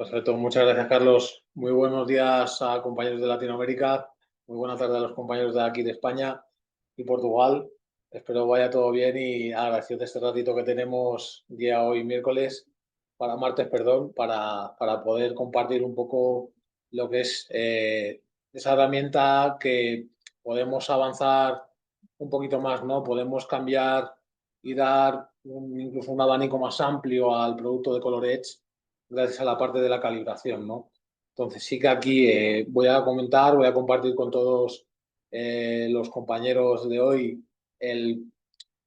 Perfecto, muchas gracias, Carlos. Muy buenos días a compañeros de Latinoamérica, muy buenas tardes a los compañeros de aquí de España y Portugal. Espero vaya todo bien y agradecido de este ratito que tenemos día hoy miércoles, martes, perdón, para poder compartir un poco lo que es esa herramienta que podemos avanzar un poquito más, ¿no? Podemos cambiar y dar incluso un abanico más amplio al producto de Color Edge gracias a la parte de la calibración, ¿no? Entonces sí que aquí voy a compartir con todos los compañeros de hoy el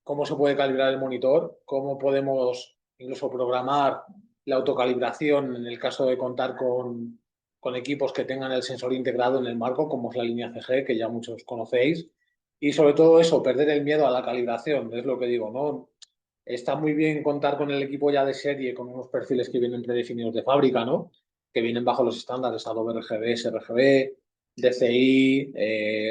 cómo se puede calibrar el monitor, cómo podemos incluso programar la autocalibración en el caso de contar con equipos que tengan el sensor integrado en el marco, como es la línea CG, que ya muchos conocéis. Y sobre todo eso, perder el miedo a la calibración, es lo que digo, ¿no? Está muy bien contar con el equipo ya de serie, con unos perfiles que vienen predefinidos de fábrica, ¿no? Que vienen bajo los estándares Adobe RGB, sRGB, DCI,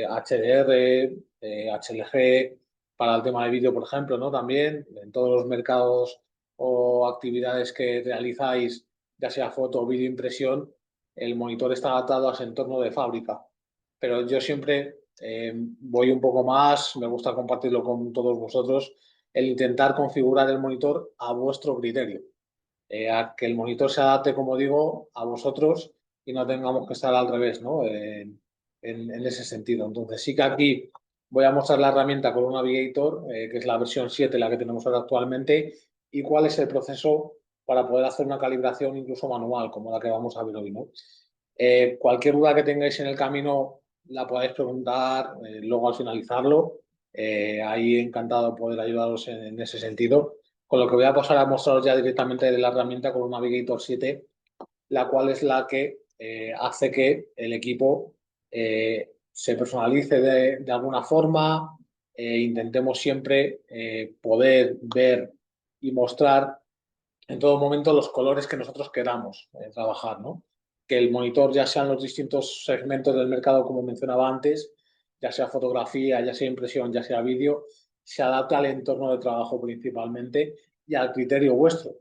HDR, HLG, para el tema de vídeo, por ejemplo, ¿no? También en todos los mercados o actividades que realizáis, ya sea foto o vídeo impresión, el monitor está adaptado a ese entorno de fábrica. Pero yo siempre voy un poco más, me gusta compartirlo con todos vosotros, el intentar configurar el monitor a vuestro criterio, a que el monitor se adapte, como digo, a vosotros y no tengamos que estar al revés, ¿no? En ese sentido. Entonces sí que aquí voy a mostrar la herramienta Color Navigator, que es la versión 7, la que tenemos ahora actualmente, y cuál es el proceso para poder hacer una calibración incluso manual, como la que vamos a ver hoy, ¿no? Cualquier duda que tengáis en el camino la podéis preguntar luego al finalizarlo. Ahí encantado de poder ayudaros en ese sentido. Con lo que voy a pasar a mostraros ya directamente de la herramienta con un Navigator 7, la cual es la que hace que el equipo se personalice de alguna forma. Intentemos siempre poder ver y mostrar en todo momento los colores que nosotros queramos trabajar, ¿no? Que el monitor, ya sean los distintos segmentos del mercado, como mencionaba antes, ya sea fotografía, ya sea impresión, ya sea vídeo, se adapta al entorno de trabajo principalmente y al criterio vuestro.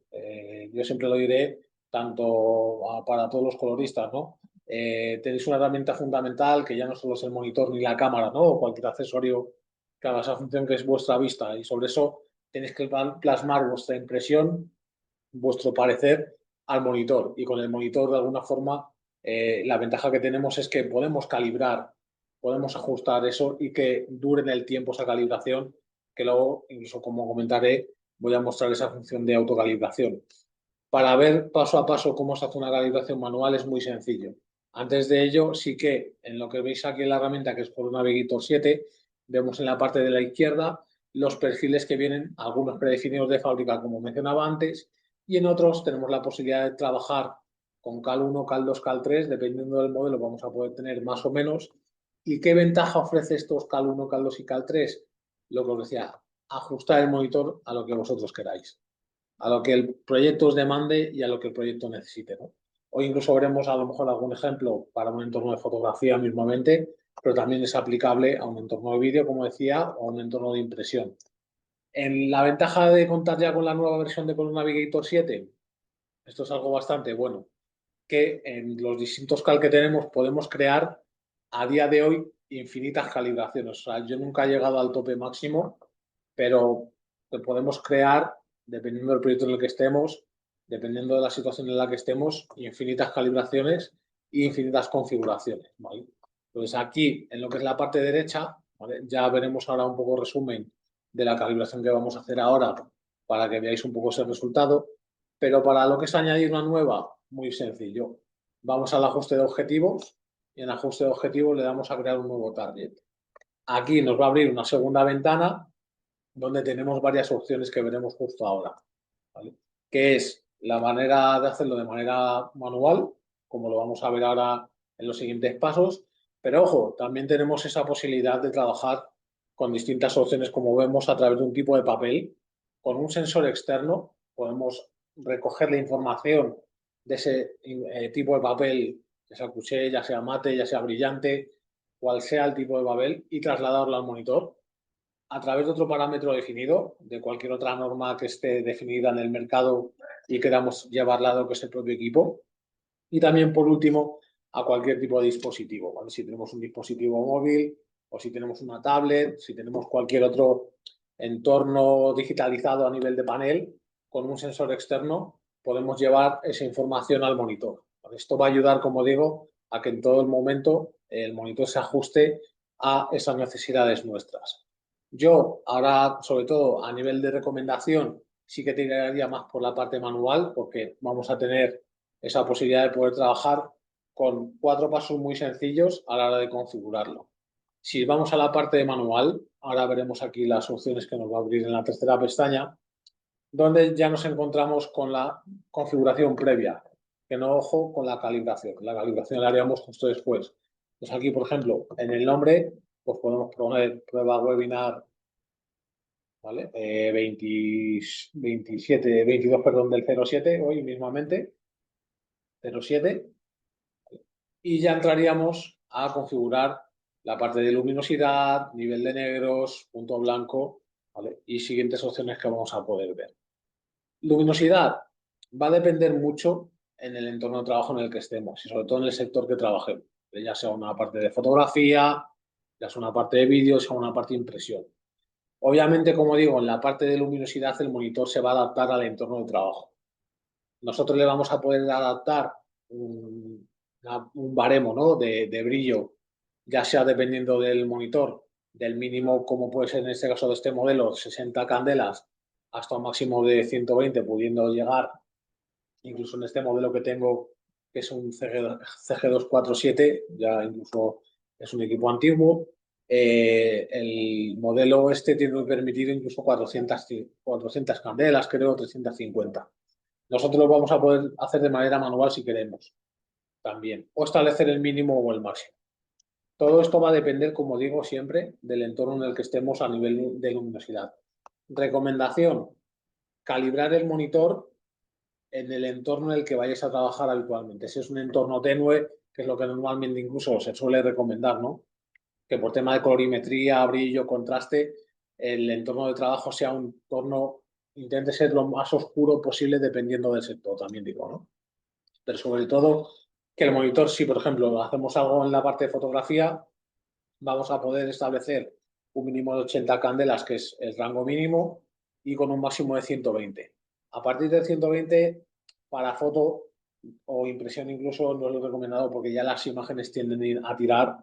Yo siempre lo diré, tanto para todos los coloristas, ¿no? Tenéis una herramienta fundamental que ya no solo es el monitor ni la cámara, ¿no? O cualquier accesorio que haga esa función que es vuestra vista, y sobre eso tenéis que plasmar vuestra impresión, vuestro parecer al monitor, y con el monitor de alguna forma la ventaja que tenemos es que podemos calibrar, podemos ajustar eso y que dure en el tiempo esa calibración, que luego, incluso como comentaré, voy a mostrar esa función de autocalibración. Para ver paso a paso cómo se hace una calibración manual es muy sencillo. Antes de ello, sí que en lo que veis aquí en la herramienta, que es por Navigator 7, vemos en la parte de la izquierda los perfiles que vienen, algunos predefinidos de fábrica, como mencionaba antes, y en otros tenemos la posibilidad de trabajar con Cal 1, Cal 2, Cal 3, dependiendo del modelo vamos a poder tener más o menos. ¿Y qué ventaja ofrece estos Cal 1, Cal 2 y Cal 3? Lo que os decía, ajustar el monitor a lo que vosotros queráis, a lo que el proyecto os demande y a lo que el proyecto necesite, ¿no? Hoy incluso veremos a lo mejor algún ejemplo para un entorno de fotografía mismamente, pero también es aplicable a un entorno de vídeo, como decía, o a un entorno de impresión. En la ventaja de contar ya con la nueva versión de Color Navigator 7, esto es algo bastante bueno, que en los distintos cal que tenemos podemos crear a día de hoy infinitas calibraciones. O sea, yo nunca he llegado al tope máximo, pero podemos crear, dependiendo del proyecto en el que estemos, dependiendo de la situación en la que estemos, infinitas calibraciones e infinitas configuraciones, ¿vale? Entonces aquí, en lo que es la parte derecha, ¿vale? Ya veremos ahora un poco resumen de la calibración que vamos a hacer ahora para que veáis un poco ese resultado. Pero para lo que es añadir una nueva, muy sencillo. Vamos al ajuste de objetivos y en ajuste de objetivos le damos a crear un nuevo target. Aquí nos va a abrir una segunda ventana donde tenemos varias opciones que veremos justo ahora, ¿vale? Que es la manera de hacerlo de manera manual, como lo vamos a ver ahora en los siguientes pasos, pero ojo, también tenemos esa posibilidad de trabajar con distintas opciones, como vemos, a través de un tipo de papel. Con un sensor externo podemos recoger la información de ese tipo de papel, ya sea couché, ya sea mate, ya sea brillante, cual sea el tipo de papel, y trasladarlo al monitor a través de otro parámetro definido, de cualquier otra norma que esté definida en el mercado y queramos llevarla a lo que es el propio equipo. Y también, por último, a cualquier tipo de dispositivo, ¿vale? Si tenemos un dispositivo móvil o si tenemos una tablet, si tenemos cualquier otro entorno digitalizado a nivel de panel, con un sensor externo podemos llevar esa información al monitor. Esto va a ayudar, como digo, a que en todo el momento el monitor se ajuste a esas necesidades nuestras. Yo ahora, sobre todo a nivel de recomendación, sí que tiraría más por la parte manual, porque vamos a tener esa posibilidad de poder trabajar con 4 pasos muy sencillos a la hora de configurarlo. Si vamos a la parte de manual, ahora veremos aquí las opciones que nos va a abrir en la tercera pestaña, donde ya nos encontramos con la configuración previa, que no ojo con la calibración. La calibración la haríamos justo después. Pues aquí, por ejemplo, en el nombre, pues podemos poner prueba webinar, ¿vale? 27, 22, perdón, del 07, hoy mismamente, 07, y ya entraríamos a configurar la parte de luminosidad, nivel de negros, punto blanco, ¿vale? Y siguientes opciones que vamos a poder ver. Luminosidad va a depender mucho en el entorno de trabajo en el que estemos y sobre todo en el sector que trabajemos, ya sea una parte de fotografía, ya sea una parte de vídeo, sea una parte de impresión. Obviamente, como digo, en la parte de luminosidad el monitor se va a adaptar al entorno de trabajo. Nosotros le vamos a poder adaptar un baremo, ¿no? de brillo, ya sea dependiendo del monitor, del mínimo, como puede ser en este caso de este modelo, 60 candelas, hasta un máximo de 120, pudiendo llegar, incluso en este modelo que tengo, que es un CG247, ya incluso es un equipo antiguo. El modelo este tiene que permitir incluso 400 candelas, creo, 350. Nosotros lo vamos a poder hacer de manera manual si queremos también, o establecer el mínimo o el máximo. Todo esto va a depender, como digo siempre, del entorno en el que estemos a nivel de luminosidad. Recomendación, calibrar el monitor en el entorno en el que vayáis a trabajar habitualmente. Si es un entorno tenue, que es lo que normalmente incluso se suele recomendar, ¿no? Que por tema de colorimetría, brillo, contraste, el entorno de trabajo sea un entorno, intente ser lo más oscuro posible dependiendo del sector, también digo, ¿no? Pero sobre todo que el monitor, si por ejemplo hacemos algo en la parte de fotografía, vamos a poder establecer un mínimo de 80 candelas, que es el rango mínimo, y con un máximo de 120. A partir de 120, para foto o impresión incluso no es lo recomendado, porque ya las imágenes tienden a tirar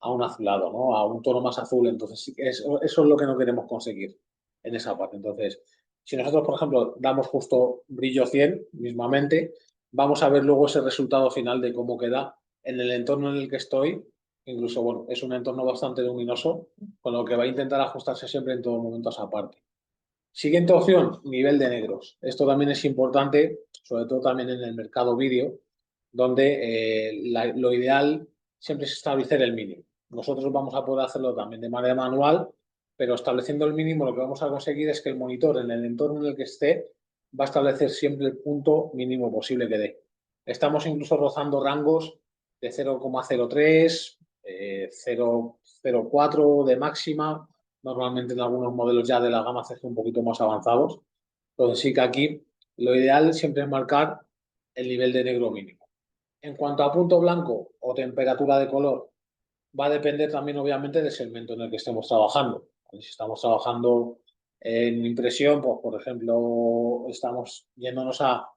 a un azulado, ¿no? A un tono más azul. Entonces, sí que eso es lo que no queremos conseguir en esa parte. Entonces, si nosotros, por ejemplo, damos justo brillo 100 mismamente, vamos a ver luego ese resultado final de cómo queda en el entorno en el que estoy. Incluso, bueno, es un entorno bastante luminoso, con lo que va a intentar ajustarse siempre en todo momento a esa parte. Siguiente opción, nivel de negros. Esto también es importante, sobre todo también en el mercado vídeo, donde lo ideal siempre es establecer el mínimo. Nosotros vamos a poder hacerlo también de manera manual, pero estableciendo el mínimo lo que vamos a conseguir es que el monitor en el entorno en el que esté va a establecer siempre el punto mínimo posible que dé. Estamos incluso rozando rangos de 0,03, 0,04 de máxima, normalmente en algunos modelos ya de la gama CG un poquito más avanzados. Entonces sí que aquí lo ideal siempre es marcar el nivel de negro mínimo. En cuanto a punto blanco o temperatura de color, va a depender también obviamente del segmento en el que estemos trabajando. Si estamos trabajando en impresión, pues por ejemplo, estamos yéndonos a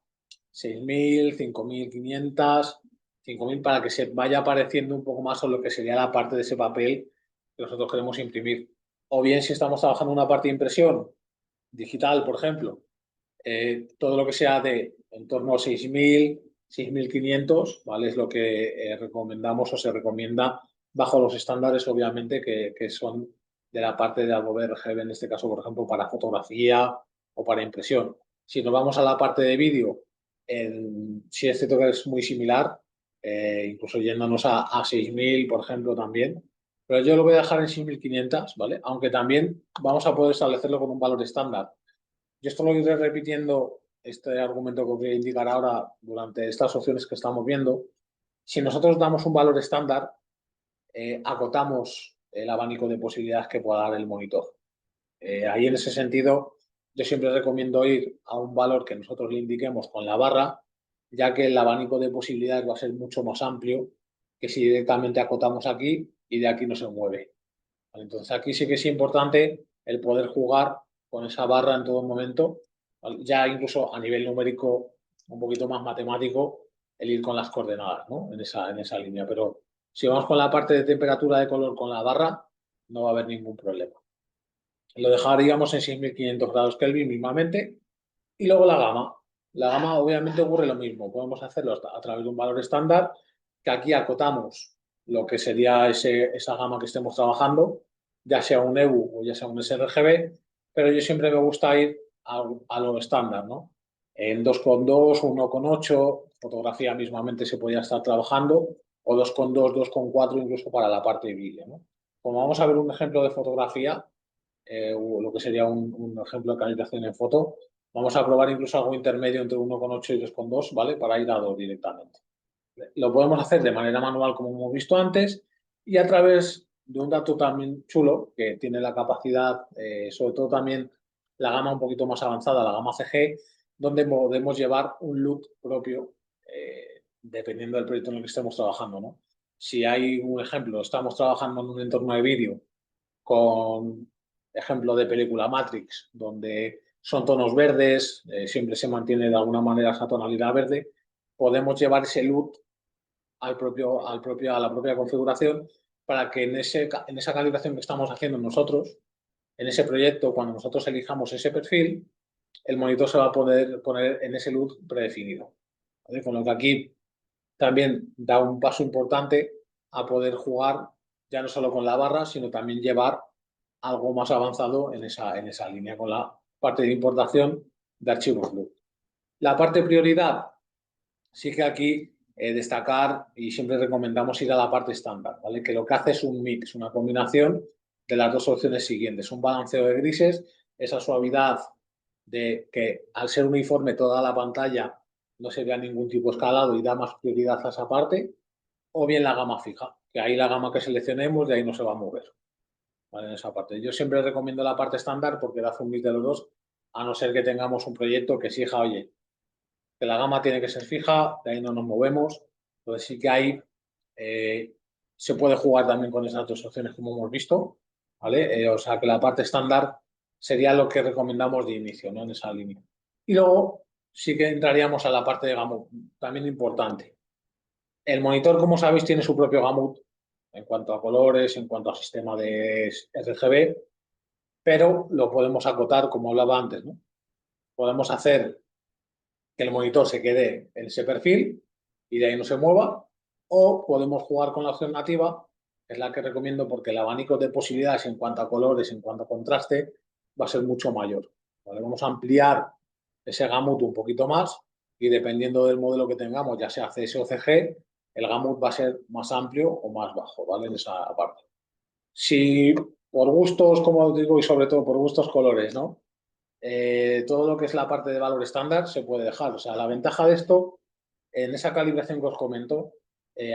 6.000, 5.500, 5.000 para que se vaya apareciendo un poco más o lo que sería la parte de ese papel que nosotros queremos imprimir. O bien si estamos trabajando en una parte de impresión digital, por ejemplo, todo lo que sea de en torno a 6.000, 6.500, ¿vale? Es lo que recomendamos o se recomienda bajo los estándares, obviamente, que son de la parte de Adobe RGB, en este caso, por ejemplo, para fotografía o para impresión. Si nos vamos a la parte de vídeo, sí es cierto que es muy similar, incluso yéndonos a 6.000, por ejemplo, también. Pero yo lo voy a dejar en 6.500, ¿vale? Aunque también vamos a poder establecerlo con un valor estándar. Yo esto lo iré repitiendo, este argumento que os voy a indicar ahora durante estas opciones que estamos viendo. Si nosotros damos un valor estándar, acotamos el abanico de posibilidades que pueda dar el monitor. Ahí en ese sentido, yo siempre recomiendo ir a un valor que nosotros le indiquemos con la barra, ya que el abanico de posibilidades va a ser mucho más amplio que si directamente acotamos aquí y de aquí no se mueve. ¿Vale? Entonces aquí sí que es importante el poder jugar con esa barra en todo momento, ¿vale? Ya incluso a nivel numérico un poquito más matemático, el ir con las coordenadas, ¿no? En esa línea. Pero si vamos con la parte de temperatura de color con la barra, no va a haber ningún problema. Lo dejaríamos en 6500 grados Kelvin mismamente. Y luego la gama. La gama obviamente ocurre lo mismo. Podemos hacerlo a través de un valor estándar, que aquí acotamos lo que sería esa gama que estemos trabajando, ya sea un EBU o ya sea un sRGB, pero yo siempre me gusta ir a lo estándar, ¿no? En 2,2, 1,8, fotografía mismamente se podría estar trabajando, o 2,2, 2,4 incluso para la parte de vídeo, ¿no? Como vamos a ver un ejemplo de fotografía, o lo que sería un ejemplo de calibración en foto, vamos a probar incluso algo intermedio entre 1,8 y 2,2, ¿vale? Para ir a 2 directamente. Lo podemos hacer de manera manual, como hemos visto antes, y a través de un dato también chulo que tiene la capacidad, sobre todo también la gama un poquito más avanzada, la gama CG, donde podemos llevar un look propio, dependiendo del proyecto en el que estemos trabajando, ¿no? Si hay un ejemplo, estamos trabajando en un entorno de vídeo con ejemplo de película Matrix, donde son tonos verdes, siempre se mantiene de alguna manera esa tonalidad verde, podemos llevar ese look a la propia configuración para que en esa calibración que estamos haciendo nosotros, en ese proyecto, cuando nosotros elijamos ese perfil, el monitor se va a poder poner en ese look predefinido. ¿Vale? Con lo que aquí también da un paso importante a poder jugar ya no solo con la barra, sino también llevar algo más avanzado en esa línea con la parte de importación de archivos LUT. La parte prioridad, sí que aquí destacar y siempre recomendamos ir a la parte estándar, ¿vale? Que lo que hace es un mix, una combinación de las dos opciones siguientes, un balanceo de grises, esa suavidad de que al ser uniforme toda la pantalla no se vea ningún tipo de escalado y da más prioridad a esa parte, o bien la gama fija, que ahí la gama que seleccionemos de ahí no se va a mover, ¿vale? En esa parte. Yo siempre recomiendo la parte estándar porque da un mix de los dos, a no ser que tengamos un proyecto que exija, oye, que la gama tiene que ser fija, de ahí no nos movemos. Entonces sí que ahí se puede jugar también con esas dos opciones como hemos visto, ¿vale? O sea que la parte estándar sería lo que recomendamos de inicio, ¿no? En esa línea. Y luego sí que entraríamos a la parte de gamut, también importante. El monitor, como sabéis, tiene su propio gamut en cuanto a colores, en cuanto a sistema de RGB, pero lo podemos acotar, como hablaba antes, ¿no? Podemos hacer que el monitor se quede en ese perfil y de ahí no se mueva, o podemos jugar con la opción nativa, que es la que recomiendo porque el abanico de posibilidades en cuanto a colores, en cuanto a contraste, va a ser mucho mayor. ¿Vale? Vamos a ampliar ese gamut un poquito más y dependiendo del modelo que tengamos, ya sea CS o CG, el gamut va a ser más amplio o más bajo, ¿vale? En esa parte. Si por gustos, como os digo, y sobre todo por gustos colores, ¿no? Todo lo que es la parte de valor estándar se puede dejar. O sea, la ventaja de esto, en esa calibración que os comento,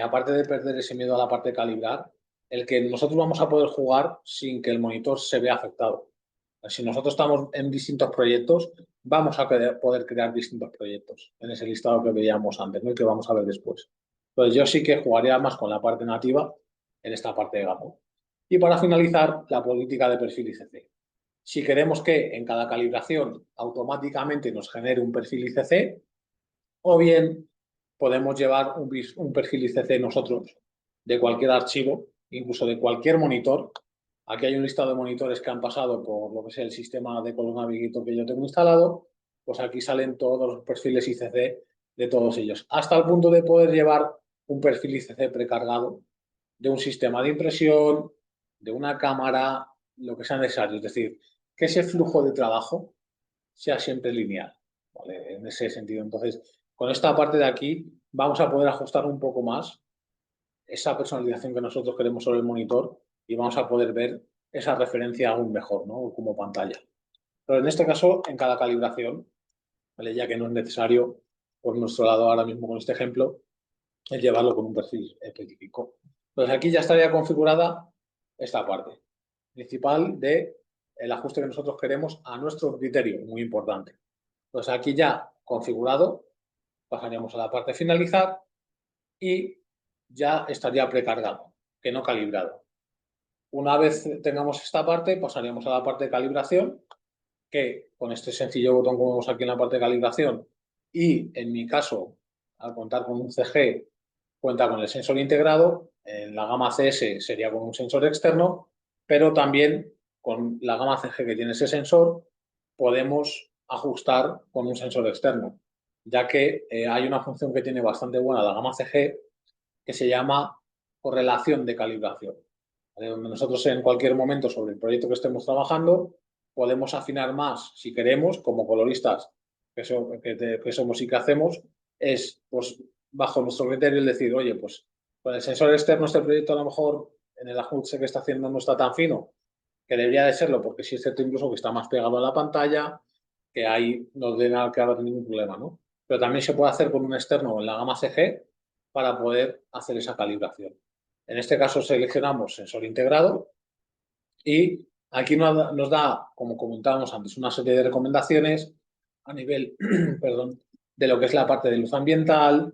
aparte de perder ese miedo a la parte de calibrar, el que nosotros vamos a poder jugar sin que el monitor se vea afectado. Si nosotros estamos en distintos proyectos, vamos a poder crear distintos proyectos en ese listado que veíamos antes, ¿no? Y que vamos a ver después. Entonces yo sí que jugaría más con la parte nativa en esta parte de gamo. Y para finalizar, la política de perfil ICC. Si queremos que en cada calibración automáticamente nos genere un perfil ICC, o bien podemos llevar un perfil ICC nosotros de cualquier archivo, incluso de cualquier monitor. Aquí hay un listado de monitores que han pasado por lo que es el sistema de Color Navigator que yo tengo instalado. Pues aquí salen todos los perfiles ICC de todos ellos, hasta el punto de poder llevar un perfil ICC precargado de un sistema de impresión, de una cámara, lo que sea necesario. Es decir, que ese flujo de trabajo sea siempre lineal, ¿vale? En ese sentido. Entonces, con esta parte de aquí vamos a poder ajustar un poco más esa personalización que nosotros queremos sobre el monitor y vamos a poder ver esa referencia aún mejor, ¿no? Como pantalla. Pero en este caso, en cada calibración, ¿vale? Ya que no es necesario, por nuestro lado ahora mismo con este ejemplo, es llevarlo con un perfil específico. Entonces aquí ya estaría configurada esta parte principal de el ajuste que nosotros queremos a nuestro criterio, muy importante. Entonces aquí ya configurado, pasaríamos a la parte de finalizar y ya estaría precargado, que no calibrado. Una vez tengamos esta parte, pasaríamos a la parte de calibración, que con este sencillo botón como vemos aquí en la parte de calibración y en mi caso, al contar con un CG, cuenta con el sensor integrado, en la gama CS sería con un sensor externo, pero también con la gama CG que tiene ese sensor podemos ajustar con un sensor externo, ya que hay una función que tiene bastante buena la gama CG que se llama correlación de calibración, ¿vale? Donde nosotros en cualquier momento sobre el proyecto que estemos trabajando podemos afinar más si queremos, como coloristas que somos y que hacemos, es pues bajo nuestro criterio el decir, oye, pues con el sensor externo este proyecto a lo mejor en el ajuste que está haciendo no está tan fino, que debería de serlo, porque sí es cierto incluso que está más pegado a la pantalla, que ahí no debe quedar ningún problema, ¿no? Pero también se puede hacer con un externo en la gama CG para poder hacer esa calibración. En este caso seleccionamos sensor integrado y aquí nos da, como comentábamos antes, una serie de recomendaciones a nivel perdón, de lo que es la parte de luz ambiental,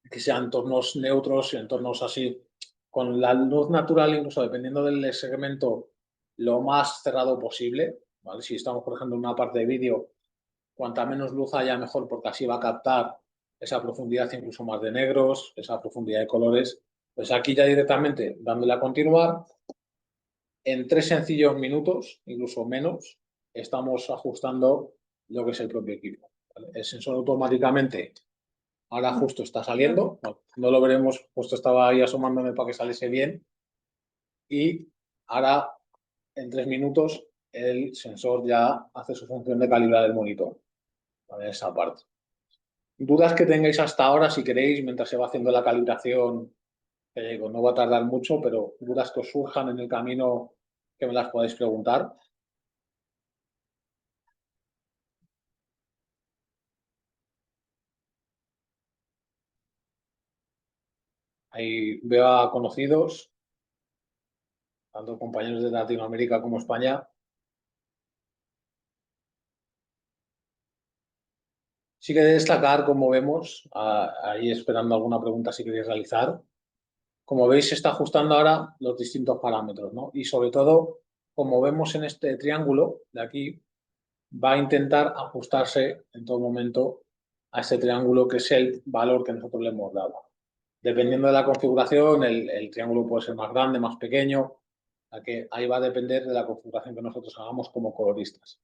que sean entornos neutros y entornos así, con la luz natural, incluso dependiendo del segmento, lo más cerrado posible, ¿vale? Si estamos, por ejemplo, en una parte de vídeo, cuanta menos luz haya, mejor, porque así va a captar esa profundidad incluso más de negros, esa profundidad de colores. Pues aquí ya directamente, dándole a continuar, en 3 sencillos minutos, incluso menos, estamos ajustando lo que es el propio equipo, ¿vale? El sensor automáticamente ahora justo está saliendo, no lo veremos, justo estaba ahí asomándome para que saliese bien y ahora en 3 minutos el sensor ya hace su función de calibrar el monitor, ¿vale? Esa parte. Dudas que tengáis hasta ahora, si queréis, mientras se va haciendo la calibración, que digo, no va a tardar mucho, pero dudas que os surjan en el camino que me las podáis preguntar. Ahí veo a conocidos, tanto compañeros de Latinoamérica como España. Sí que destacar, como vemos, ahí esperando alguna pregunta si queréis realizar. Como veis, se está ajustando ahora los distintos parámetros, ¿no? Y sobre todo, como vemos en este triángulo de aquí, va a intentar ajustarse en todo momento a este triángulo que es el valor que nosotros le hemos dado. Dependiendo de la configuración, el triángulo puede ser más grande, más pequeño, que ahí va a depender de la configuración que nosotros hagamos como coloristas.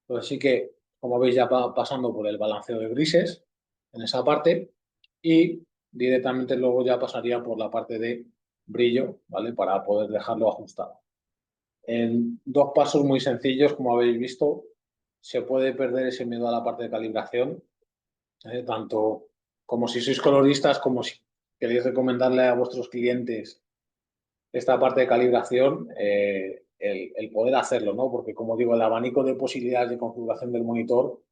Entonces sí que, como veis, ya va pasando por el balanceo de grises en esa parte y directamente luego ya pasaría por la parte de brillo, ¿vale? Para poder dejarlo ajustado. En 2 pasos muy sencillos, como habéis visto, se puede perder ese miedo a la parte de calibración, tanto como si sois coloristas, como si queréis recomendarle a vuestros clientes esta parte de calibración, el poder hacerlo, ¿no? Porque, como digo, el abanico de posibilidades de configuración del monitor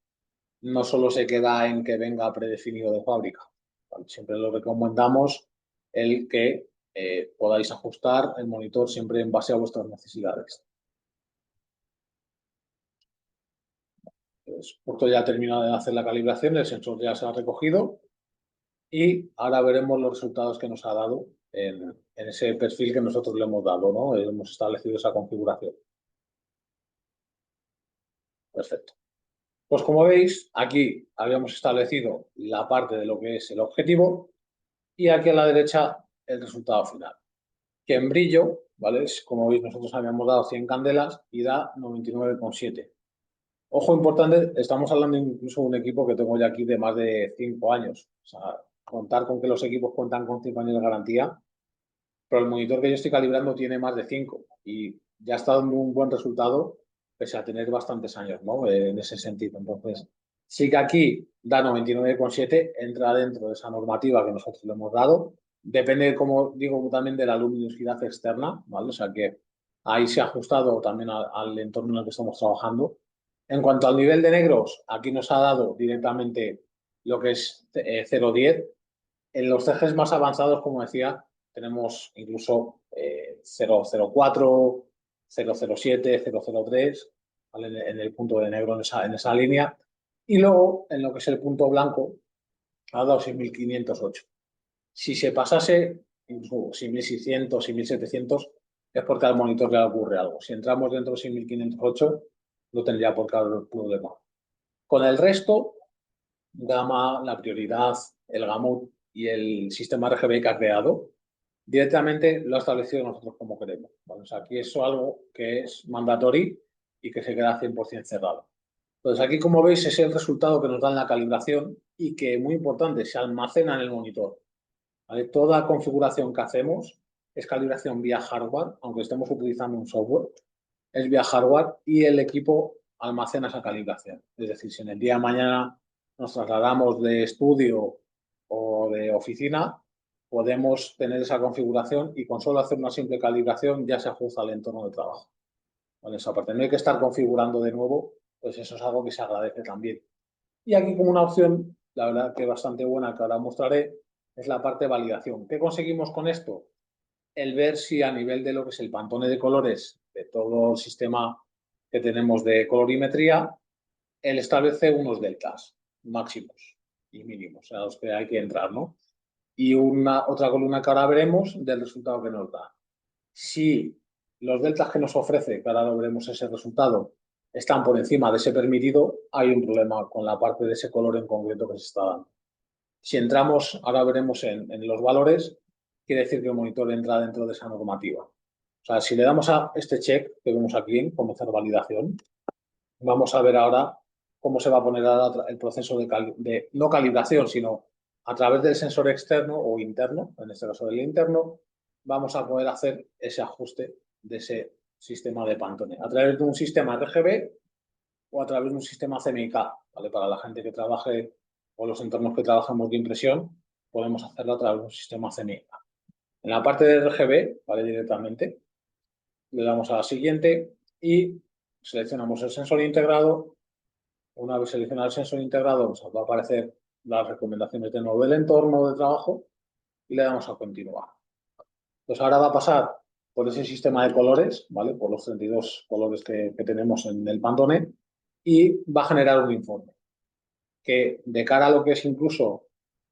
no solo se queda en que venga predefinido de fábrica. Siempre lo recomendamos el que podáis ajustar el monitor siempre en base a vuestras necesidades. Entonces, justo ya ha terminado de hacer la calibración, el sensor ya se ha recogido y ahora veremos los resultados que nos ha dado en ese perfil que nosotros le hemos dado, ¿no? Hemos establecido esa configuración. Perfecto. Pues como veis, aquí habíamos establecido la parte de lo que es el objetivo y aquí a la derecha el resultado final. Que en brillo, ¿vale? Como veis, nosotros habíamos dado 100 candelas y da 99,7. Ojo importante, estamos hablando incluso de un equipo que tengo ya aquí de más de 5 años. O sea, contar con que los equipos cuentan con 5 años de garantía, pero el monitor que yo estoy calibrando tiene más de 5 y ya está dando un buen resultado pese a tener bastantes años, ¿no? En ese sentido. Entonces, sí que aquí da 99,7, entra dentro de esa normativa que nosotros le hemos dado. Depende, como digo, también de la luminosidad externa, ¿vale? O sea que ahí se ha ajustado también al entorno en el que estamos trabajando. En cuanto al nivel de negros, aquí nos ha dado directamente lo que es 0,10. En los ejes más avanzados, como decía, tenemos incluso 0,04, 0,07, 0,03, ¿vale? En el punto de negro en esa línea. Y luego, en lo que es el punto blanco, ha dado 6508. Si se pasase, incluso 6600, 6700, es porque al monitor le ocurre algo. Si entramos dentro de 6508, no tendría por qué haber problema. Con el resto, gama, la prioridad, el gamut y el sistema RGB que ha creado, directamente lo ha establecido nosotros como queremos. ¿Vale? O sea, aquí es algo que es mandatorio y que se queda 100% cerrado. Entonces, aquí, como veis, es el resultado que nos da en la calibración y que, muy importante, se almacena en el monitor. ¿Vale? Toda configuración que hacemos es calibración vía hardware, aunque estemos utilizando un software, es vía hardware y el equipo almacena esa calibración. Es decir, si en el día de mañana nos trasladamos de estudio o de oficina, podemos tener esa configuración y con solo hacer una simple calibración ya se ajusta al entorno de trabajo. ¿Vale? O sea, para tener que estar configurando de nuevo, pues eso es algo que se agradece también. Y aquí, como una opción, la verdad que bastante buena, que ahora mostraré, es la parte de validación. ¿Qué conseguimos con esto? El ver si a nivel de lo que es el pantone de colores de todo el sistema que tenemos de colorimetría, él establece unos deltas máximos y mínimos a los que hay que entrar, ¿no? Y otra columna que ahora veremos del resultado que nos da. Si los deltas que nos ofrece, que ahora lo veremos ese resultado, están por encima de ese permitido, hay un problema con la parte de ese color en concreto que se está dando. Si entramos, ahora veremos en los valores, quiere decir que el monitor entra dentro de esa normativa. O sea, si le damos a este check que vemos aquí en comenzar validación, vamos a ver ahora cómo se va a poner ahora el proceso de no calibración, sino a través del sensor externo o interno, en este caso del interno, vamos a poder hacer ese ajuste de ese sistema de Pantone a través de un sistema RGB o a través de un sistema CMYK, ¿vale? Para la gente que trabaje o los entornos que trabajamos de impresión, podemos hacerlo a través de un sistema CMYK. En la parte de RGB, ¿vale? Directamente, le damos a la siguiente y seleccionamos el sensor integrado. Una vez seleccionado el sensor integrado, nos va a aparecer las recomendaciones de nuevo del entorno de trabajo y le damos a continuar. Entonces ahora va a pasar por ese sistema de colores, ¿vale? Por los 32 colores que tenemos en el Pantone y va a generar un informe que, de cara a lo que es incluso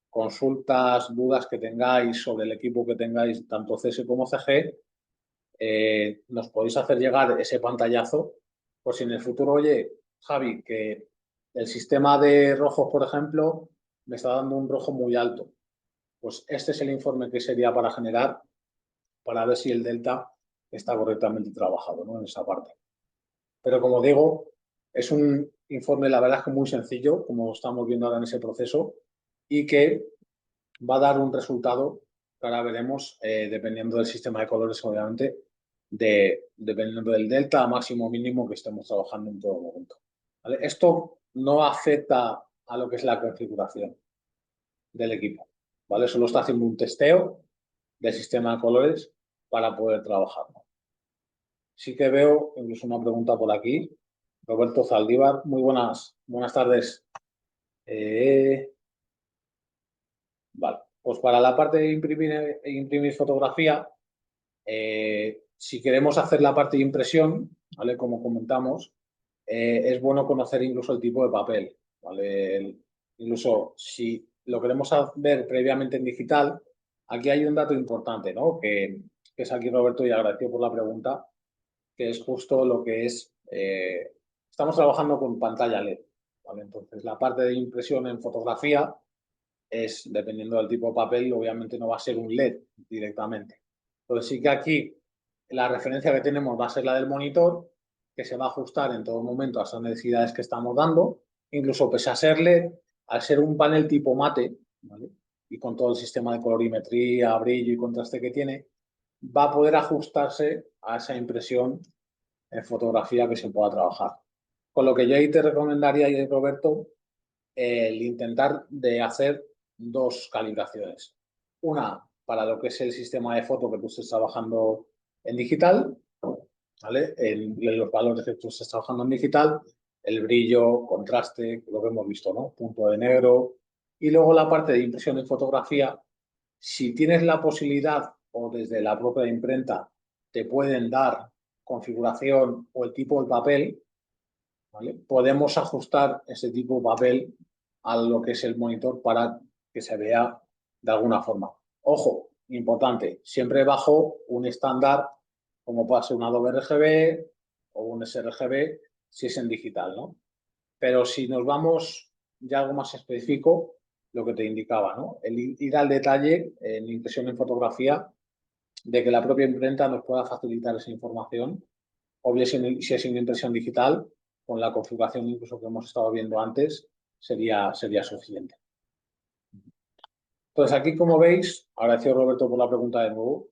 consultas, dudas que tengáis sobre el equipo que tengáis, tanto CS como CG, nos podéis hacer llegar ese pantallazo por si en el futuro, oye, Javi, que el sistema de rojos, por ejemplo, me está dando un rojo muy alto. Pues este es el informe que sería para generar, para ver si el delta está correctamente trabajado, ¿no? En esa parte. Pero como digo, es un informe, la verdad es que muy sencillo, como estamos viendo ahora en ese proceso, y que va a dar un resultado que ahora veremos, dependiendo del sistema de colores, obviamente, dependiendo del delta máximo o mínimo que estemos trabajando en todo momento. ¿Vale? Esto no afecta a lo que es la configuración del equipo, ¿vale? Solo está haciendo un testeo del sistema de colores para poder trabajar. Sí que veo incluso una pregunta por aquí. Roberto Zaldívar, muy buenas tardes. Vale, pues para la parte de imprimir fotografía, si queremos hacer la parte de impresión, ¿vale? Como comentamos, es bueno conocer incluso el tipo de papel, ¿vale? Incluso si lo queremos ver previamente en digital, aquí hay un dato importante, ¿no? Que es aquí, Roberto, y agradecido por la pregunta, que es justo lo que es, estamos trabajando con pantalla LED, ¿vale? Entonces, la parte de impresión en fotografía es, dependiendo del tipo de papel, obviamente no va a ser un LED directamente. Entonces sí que aquí la referencia que tenemos va a ser la del monitor, que se va a ajustar en todo momento a esas necesidades que estamos dando, incluso pese a ser LED, al ser un panel tipo mate, ¿vale? Y con todo el sistema de colorimetría, brillo y contraste que tiene, va a poder ajustarse a esa impresión en fotografía que se pueda trabajar. Con lo que yo ahí te recomendaría, Roberto, el intentar de hacer dos calibraciones. Una para lo que es el sistema de foto que tú estés trabajando en digital, ¿vale? En los valores que tú estés trabajando en digital, el brillo, contraste, lo que hemos visto, ¿no? Punto de negro. Y luego la parte de impresión en fotografía, si tienes la posibilidad o desde la propia imprenta te pueden dar configuración o el tipo de papel, ¿vale? Podemos ajustar ese tipo de papel a lo que es el monitor para que se vea de alguna forma. Ojo, importante, siempre bajo un estándar como puede ser un Adobe RGB o un sRGB si es en digital, ¿no? Pero si nos vamos ya algo más específico, lo que te indicaba, ¿no? El ir al detalle en impresión en fotografía, de que la propia imprenta nos pueda facilitar esa información, o bien si es en impresión digital, con la configuración incluso que hemos estado viendo antes, sería suficiente. Entonces aquí, como veis, agradecido Roberto por la pregunta de nuevo,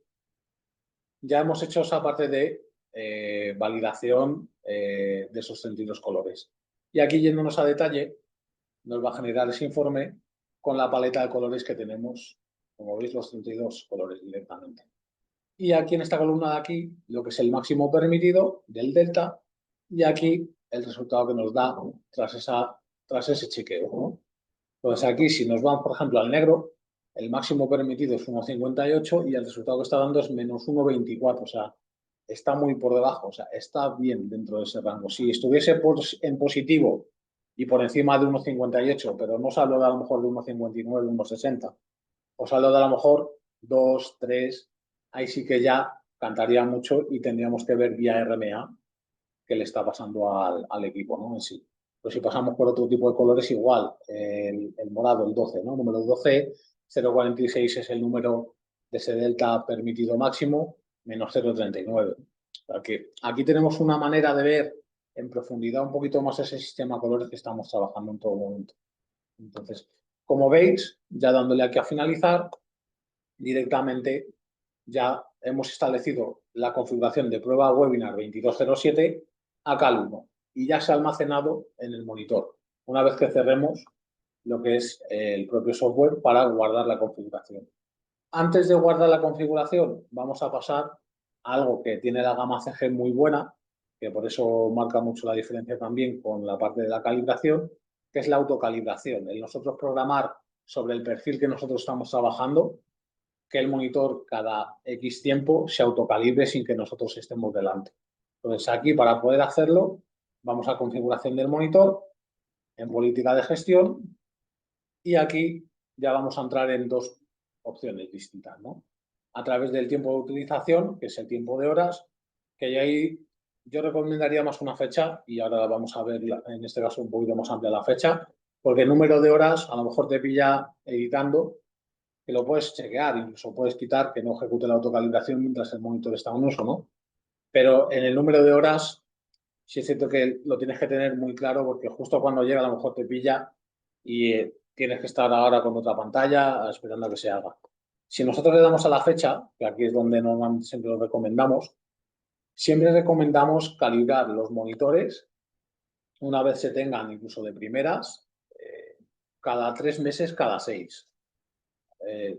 ya hemos hecho esa parte de validación de esos 32 colores. Y aquí, yéndonos a detalle, nos va a generar ese informe con la paleta de colores que tenemos, como veis, los 32 colores directamente. Y aquí en esta columna de aquí, lo que es el máximo permitido del delta, y aquí el resultado que nos da tras ese chequeo, ¿no? Entonces aquí, si nos vamos, por ejemplo, al negro, el máximo permitido es 1,58 y el resultado que está dando es menos 1,24, o sea, está muy por debajo, o sea, está bien dentro de ese rango. Si estuviese en positivo y por encima de 1,58, pero no os hablo de a lo mejor de 1,59, 1,60, os hablo de a lo mejor 2, 3, ahí sí que ya cantaría mucho y tendríamos que ver vía RMA qué le está pasando al equipo, ¿no? En sí. Pero si pasamos por otro tipo de colores, igual, el morado, el 12, ¿no? Número 12, 0,46 es el número de ese delta permitido máximo, menos 0,39. O sea que aquí tenemos una manera de ver en profundidad un poquito más ese sistema de colores que estamos trabajando en todo momento. Entonces, como veis, ya dándole aquí a finalizar, directamente ya hemos establecido la configuración de prueba webinar 2207 a Cal1 y ya se ha almacenado en el monitor, una vez que cerremos lo que es el propio software para guardar la configuración. Antes de guardar la configuración, vamos a pasar a algo que tiene la gama CG muy buena, que por eso marca mucho la diferencia también con la parte de la calibración, que es la autocalibración, el nosotros programar sobre el perfil que nosotros estamos trabajando, que el monitor cada X tiempo se autocalibre sin que nosotros estemos delante. Entonces aquí, para poder hacerlo, vamos a configuración del monitor, en política de gestión, y aquí ya vamos a entrar en dos opciones distintas, ¿no? A través del tiempo de utilización, que es el tiempo de horas, que ahí yo recomendaría más una fecha, y ahora vamos a ver en este caso un poquito más amplia la fecha, porque el número de horas a lo mejor te pilla editando, que lo puedes chequear, incluso puedes quitar que no ejecute la autocalibración mientras el monitor está en uso, ¿no? Pero en el número de horas sí es cierto que lo tienes que tener muy claro porque justo cuando llega a lo mejor te pilla y tienes que estar ahora con otra pantalla esperando a que se haga. Si nosotros le damos a la fecha, que aquí es donde normalmente siempre lo recomendamos, siempre recomendamos calibrar los monitores una vez se tengan incluso de primeras, cada 3 meses, cada 6.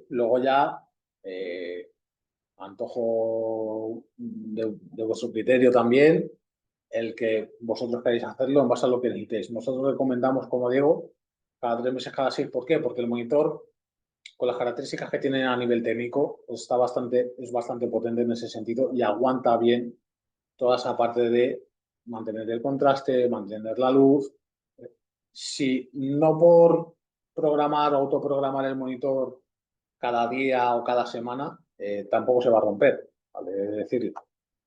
Luego ya, antojo de vuestro criterio también, el que vosotros queréis hacerlo en base a lo que necesitéis. Nosotros recomendamos, como digo, cada 3 meses, cada 6. ¿Por qué? Porque el monitor, con las características que tiene a nivel técnico, es bastante potente en ese sentido y aguanta bien toda esa parte de mantener el contraste, mantener la luz. Si no por programar o autoprogramar el monitor cada día o cada semana, tampoco se va a romper, ¿vale? Es decir,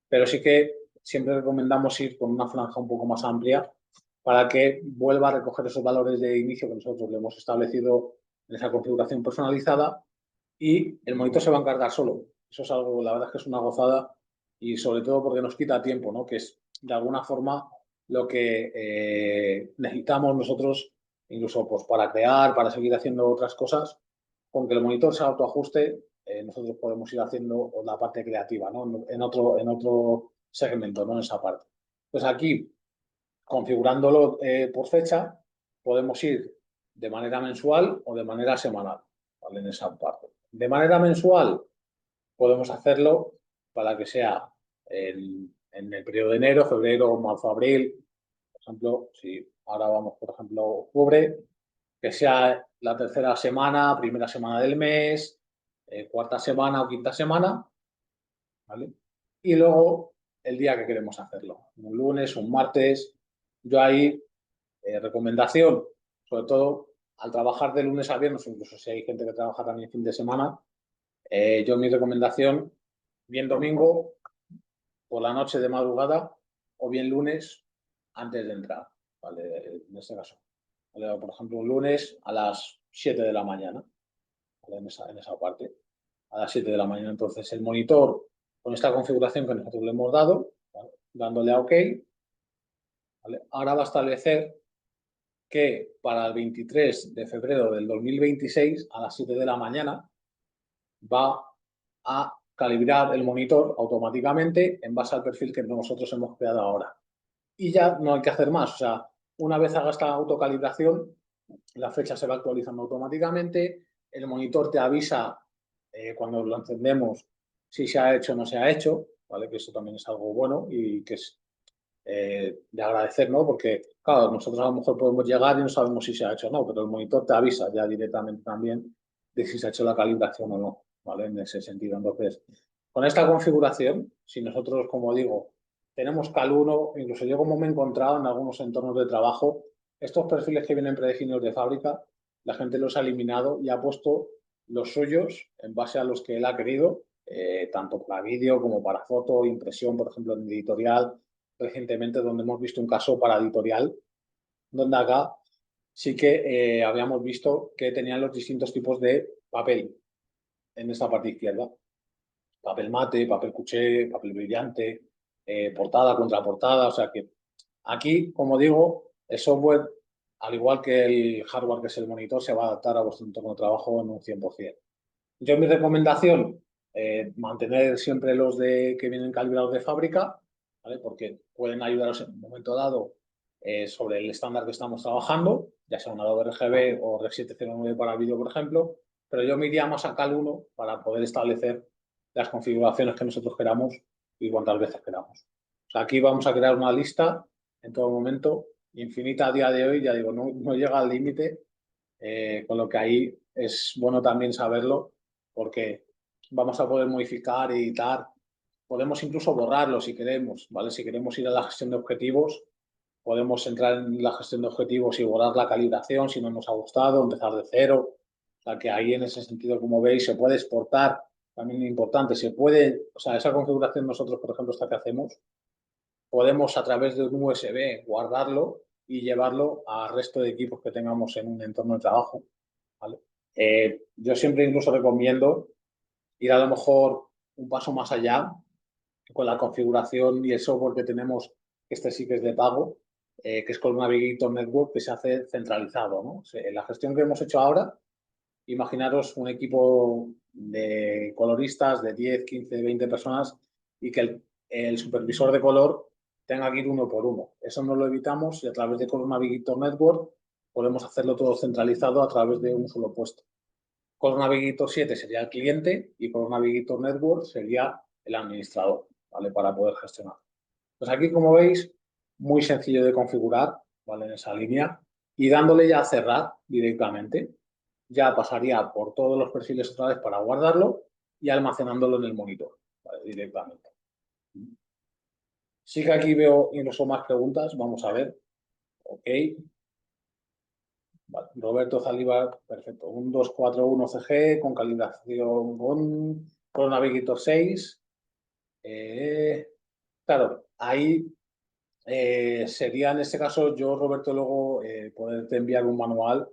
pero sí que siempre recomendamos ir con una franja un poco más amplia para que vuelva a recoger esos valores de inicio que nosotros le hemos establecido en esa configuración personalizada y el monitor se va a encargar solo. Eso es algo, la verdad es que es una gozada y sobre todo porque nos quita tiempo, ¿no? Que es de alguna forma lo que necesitamos nosotros, incluso pues, para crear, para seguir haciendo otras cosas, con que el monitor se autoajuste, nosotros podemos ir haciendo la parte creativa, ¿no? En otro segmento, ¿no? En esa parte. Pues aquí, configurándolo por fecha, podemos ir de manera mensual o de manera semanal, ¿vale? En esa parte. De manera mensual, podemos hacerlo para que sea en el periodo de enero, febrero, marzo, abril. Por ejemplo, si ahora vamos, por ejemplo, octubre, que sea la tercera semana, primera semana del mes, cuarta semana o quinta semana, ¿vale? Y luego el día que queremos hacerlo, un lunes, un martes. Yo ahí, recomendación, sobre todo, al trabajar de lunes a viernes, incluso si hay gente que trabaja también fin de semana, yo mi recomendación, bien domingo, por la noche de madrugada, o bien lunes antes de entrar, ¿vale? En este caso. ¿Vale? Por ejemplo, un lunes a las 7 de la mañana, ¿vale? En esa parte, a las 7 de la mañana. Entonces, el monitor, con esta configuración que nosotros le hemos dado, ¿vale? Dándole a OK, ¿vale? Ahora va a establecer que para el 23 de febrero del 2026, a las 7 de la mañana, va a calibrar el monitor automáticamente en base al perfil que nosotros hemos creado ahora. Y ya no hay que hacer más. O sea, una vez haga esta autocalibración, la fecha se va actualizando automáticamente, el monitor te avisa cuando lo encendemos si se ha hecho o no se ha hecho, ¿vale? Que eso también es algo bueno y que es de agradecer, ¿no? Porque, claro, nosotros a lo mejor podemos llegar y no sabemos si se ha hecho o no, pero el monitor te avisa ya directamente también de si se ha hecho la calibración o no, ¿vale? En ese sentido. Entonces, con esta configuración, si nosotros, como digo, tenemos Cal 1, incluso yo como me he encontrado en algunos entornos de trabajo, estos perfiles que vienen predefinidos de fábrica, la gente los ha eliminado y ha puesto los suyos en base a los que él ha querido, tanto para vídeo como para foto, impresión, por ejemplo, en editorial, recientemente, donde hemos visto un caso para editorial, donde acá sí que habíamos visto que tenían los distintos tipos de papel en esta parte izquierda. Papel mate, papel cuché, papel brillante, portada, contraportada. O sea que aquí, como digo, el software, al igual que el hardware que es el monitor, se va a adaptar a vuestro entorno de trabajo en un 100%. Yo mi recomendación, mantener siempre los que vienen calibrados de fábrica, ¿vale? Porque pueden ayudaros en un momento dado sobre el estándar que estamos trabajando, ya sea un Adobe RGB o Rec 709 para vídeo, por ejemplo, pero yo me iría más a Cal 1 para poder establecer las configuraciones que nosotros queramos y cuantas veces queramos. O sea, aquí vamos a crear una lista en todo momento, infinita a día de hoy, ya digo, no llega al límite, con lo que ahí es bueno también saberlo, porque vamos a poder modificar, editar, podemos incluso borrarlo si queremos, ¿vale? Si queremos ir a la gestión de objetivos, podemos entrar en la gestión de objetivos y borrar la calibración si no nos ha gustado, empezar de cero. O sea, que ahí en ese sentido, como veis, se puede exportar, también es importante, se puede, o sea, esa configuración nosotros, por ejemplo, esta que hacemos, podemos a través de un USB guardarlo y llevarlo al resto de equipos que tengamos en un entorno de trabajo, ¿vale? Yo siempre incluso recomiendo ir a lo mejor un paso más allá con la configuración y el software que tenemos, este sí que es de pago, que es con Navigator Network, que se hace centralizado, ¿no? O sea, la gestión que hemos hecho ahora, imaginaros un equipo de coloristas de 10, 15, 20 personas y que el supervisor de color tenga que ir uno por uno. Eso no lo evitamos y a través de Color Navigator Network podemos hacerlo todo centralizado a través de un solo puesto. Color Navigator 7 sería el cliente y Color Navigator Network sería el administrador, ¿vale? Para poder gestionar. Pues aquí, como veis, muy sencillo de configurar, ¿vale? En esa línea y dándole ya a cerrar directamente, ya pasaría por todos los perfiles otra vez para guardarlo y almacenándolo en el monitor, ¿vale? Directamente. Sí que aquí veo incluso más preguntas, vamos a ver. Ok. Vale. Roberto Zalívar, perfecto. Un 241 CG con calibración con Navigator 6. Claro, ahí sería en este caso yo, Roberto, luego poderte enviar un manual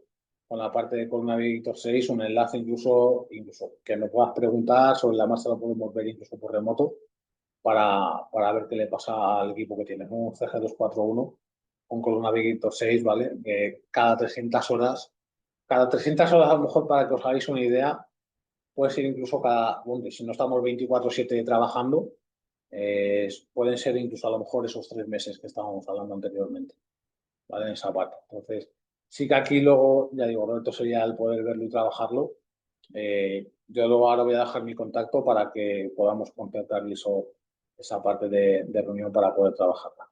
con la parte de Core Navigator 6, un enlace incluso que me puedas preguntar, sobre la marcha lo podemos ver incluso por remoto, para ver qué le pasa al equipo que tiene, ¿no? Un CG241 con Core Navigator 6, ¿vale? Cada 300 horas a lo mejor para que os hagáis una idea, puede ser incluso bueno, si no estamos 24/7 trabajando, pueden ser incluso a lo mejor esos 3 meses que estábamos hablando anteriormente, ¿vale? En esa parte. Entonces, sí que aquí luego, ya digo, Roberto, sería el poder verlo y trabajarlo. Yo luego ahora voy a dejar mi contacto para que podamos concertar esa parte de reunión para poder trabajarla.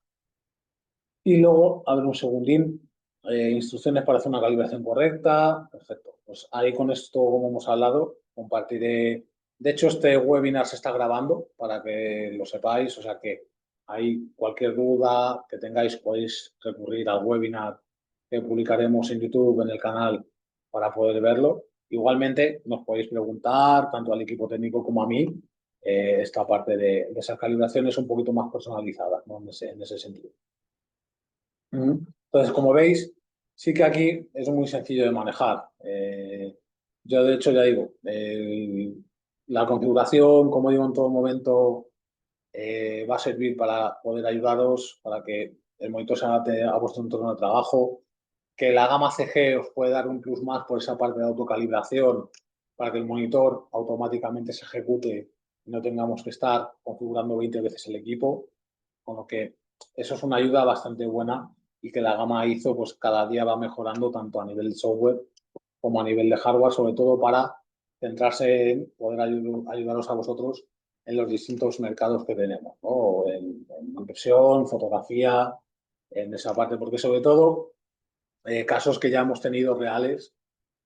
Y luego, a ver un segundín, instrucciones para hacer una calibración correcta. Perfecto. Pues ahí con esto, como hemos hablado, compartiré. De hecho, este webinar se está grabando para que lo sepáis. O sea que ahí cualquier duda que tengáis podéis recurrir al webinar que publicaremos en YouTube, en el canal para poder verlo. Igualmente, nos podéis preguntar, tanto al equipo técnico como a mí, esta parte de esas calibraciones un poquito más personalizadas, ¿no? En ese sentido. Entonces, como veis, sí que aquí es muy sencillo de manejar. Yo, de hecho, ya digo, la configuración, como digo en todo momento, va a servir para poder ayudaros, para que el monitor se adapte a vuestro entorno de trabajo, que la gama CG os puede dar un plus más por esa parte de autocalibración, para que el monitor automáticamente se ejecute y no tengamos que estar configurando 20 veces el equipo, con lo que eso es una ayuda bastante buena y que la gama ISO pues cada día va mejorando tanto a nivel de software como a nivel de hardware, sobre todo para centrarse en poder ayudaros a vosotros en los distintos mercados que tenemos, ¿no? En impresión, fotografía, en esa parte, porque sobre todo casos que ya hemos tenido reales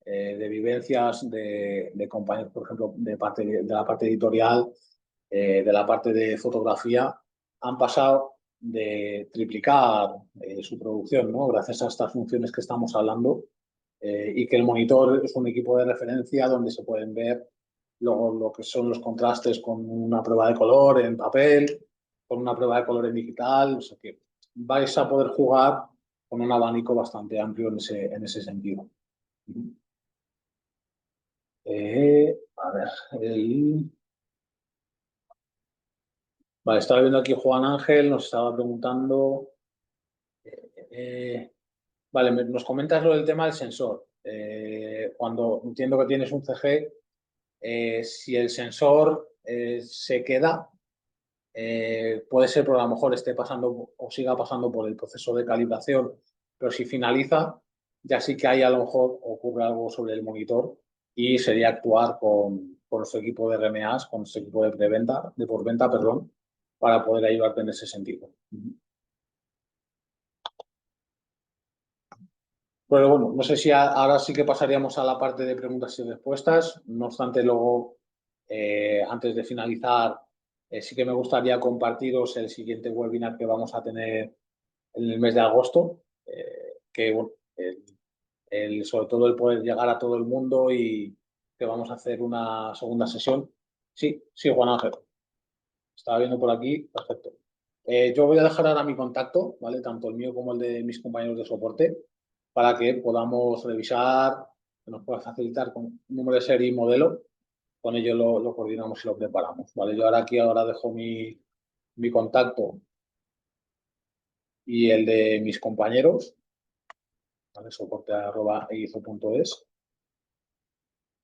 de vivencias de compañeros, por ejemplo, de la parte editorial, de la parte de fotografía, han pasado de triplicar su producción, ¿no? Gracias a estas funciones que estamos hablando, y que el monitor es un equipo de referencia donde se pueden ver luego lo que son los contrastes con una prueba de color en papel, con una prueba de color en digital, o sea que vais a poder jugar con un abanico bastante amplio en ese sentido. A ver, vale, estaba viendo aquí Juan Ángel, nos estaba preguntando. Eh, vale, nos comentas lo del tema del sensor. Cuando entiendo que tienes un CG, si el sensor se queda, puede ser porque a lo mejor esté pasando o siga pasando por el proceso de calibración, pero si finaliza, ya sí que ahí a lo mejor ocurre algo sobre el monitor y sería actuar con nuestro equipo de RMAs, con nuestro equipo de preventa, de postventa, perdón, para poder ayudarte en ese sentido. Pero bueno, no sé si ahora sí que pasaríamos a la parte de preguntas y respuestas. No obstante, luego, antes de finalizar, sí que me gustaría compartiros el siguiente webinar que vamos a tener en el mes de agosto, que bueno, sobre todo el poder llegar a todo el mundo y que vamos a hacer una segunda sesión. Sí, sí, Juan Ángel. Estaba viendo por aquí, perfecto. Yo voy a dejar ahora mi contacto, ¿vale? Tanto el mío como el de mis compañeros de soporte, para que podamos revisar, que nos pueda facilitar con número de serie y modelo. Con ello lo coordinamos y lo preparamos, ¿vale? Yo ahora dejo mi contacto y el de mis compañeros, ¿vale? soporte@eizo.es.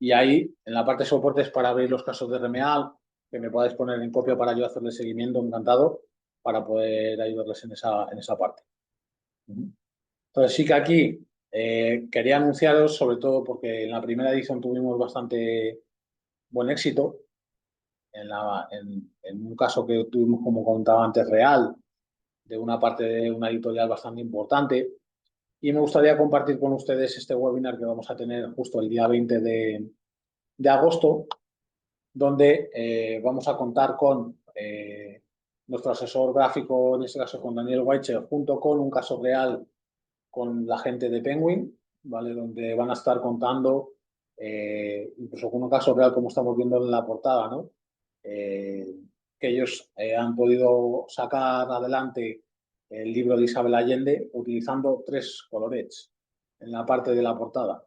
Y ahí, en la parte de soporte es para abrir los casos de RMA, que me podáis poner en copia para yo hacerle seguimiento, encantado, para poder ayudarles en esa parte. Entonces sí que aquí quería anunciaros, sobre todo porque en la primera edición tuvimos bastante buen éxito, en un caso que tuvimos, como contaba antes, real, de una parte de una editorial bastante importante, y me gustaría compartir con ustedes este webinar que vamos a tener justo el día 20 de agosto, donde vamos a contar con nuestro asesor gráfico, en este caso con Daniel Weicher, junto con un caso real con la gente de Penguin, ¿vale? Donde van a estar contando, incluso con un caso real como estamos viendo en la portada, ¿no? Que ellos han podido sacar adelante el libro de Isabel Allende utilizando 3 colorets en la parte de la portada.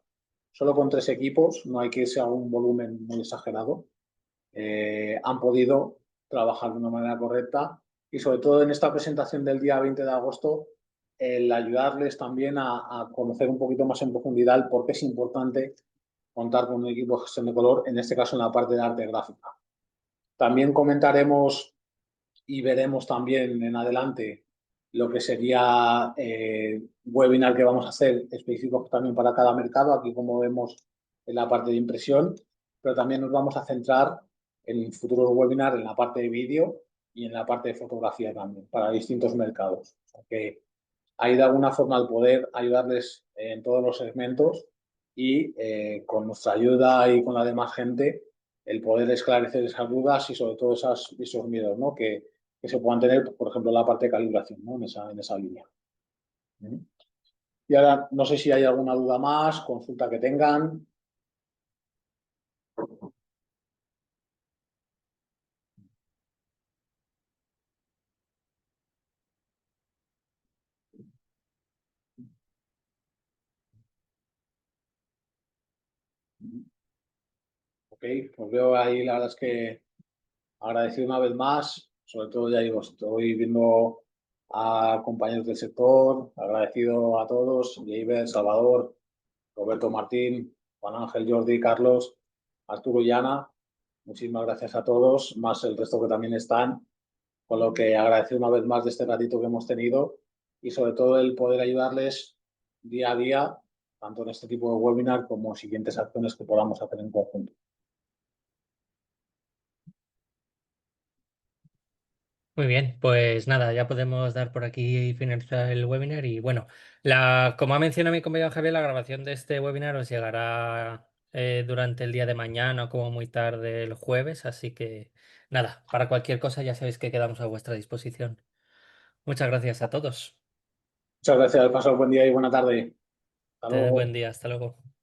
Solo con 3 equipos, no hay que irse a un volumen muy exagerado, han podido trabajar de una manera correcta y sobre todo en esta presentación del día 20 de agosto, el ayudarles también a conocer un poquito más en profundidad el por qué es importante contar con un equipo de gestión de color, en este caso en la parte de arte gráfica. También comentaremos y veremos también en adelante lo que sería webinar que vamos a hacer específicos también para cada mercado, aquí como vemos en la parte de impresión, pero también nos vamos a centrar en futuros webinars en la parte de vídeo y en la parte de fotografía también, para distintos mercados. O sea que ahí de alguna forma al poder ayudarles en todos los segmentos y con nuestra ayuda y con la demás gente, el poder esclarecer esas dudas y sobre todo esos miedos, ¿no? Que se puedan tener, por ejemplo, la parte de calibración, ¿no? En esa línea. Y ahora no sé si hay alguna duda más, consulta que tengan. Ok, pues veo ahí, la verdad es que agradecido una vez más, sobre todo ya digo, estoy viendo a compañeros del sector, agradecido a todos, Leiber, Salvador, Roberto Martín, Juan Ángel, Jordi, Carlos, Arturo y Ana. Muchísimas gracias a todos, más el resto que también están, con lo que agradecido una vez más de este ratito que hemos tenido y sobre todo el poder ayudarles día a día, tanto en este tipo de webinar como siguientes acciones que podamos hacer en conjunto. Muy bien, pues nada, ya podemos dar por aquí y finalizar el webinar. Y bueno, como ha mencionado mi compañero Javier, la grabación de este webinar os llegará durante el día de mañana o como muy tarde el jueves. Así que nada, para cualquier cosa ya sabéis que quedamos a vuestra disposición. Muchas gracias a todos. Muchas gracias, pasad buen día y buena tarde. Hasta Tened buen luego. día, hasta luego.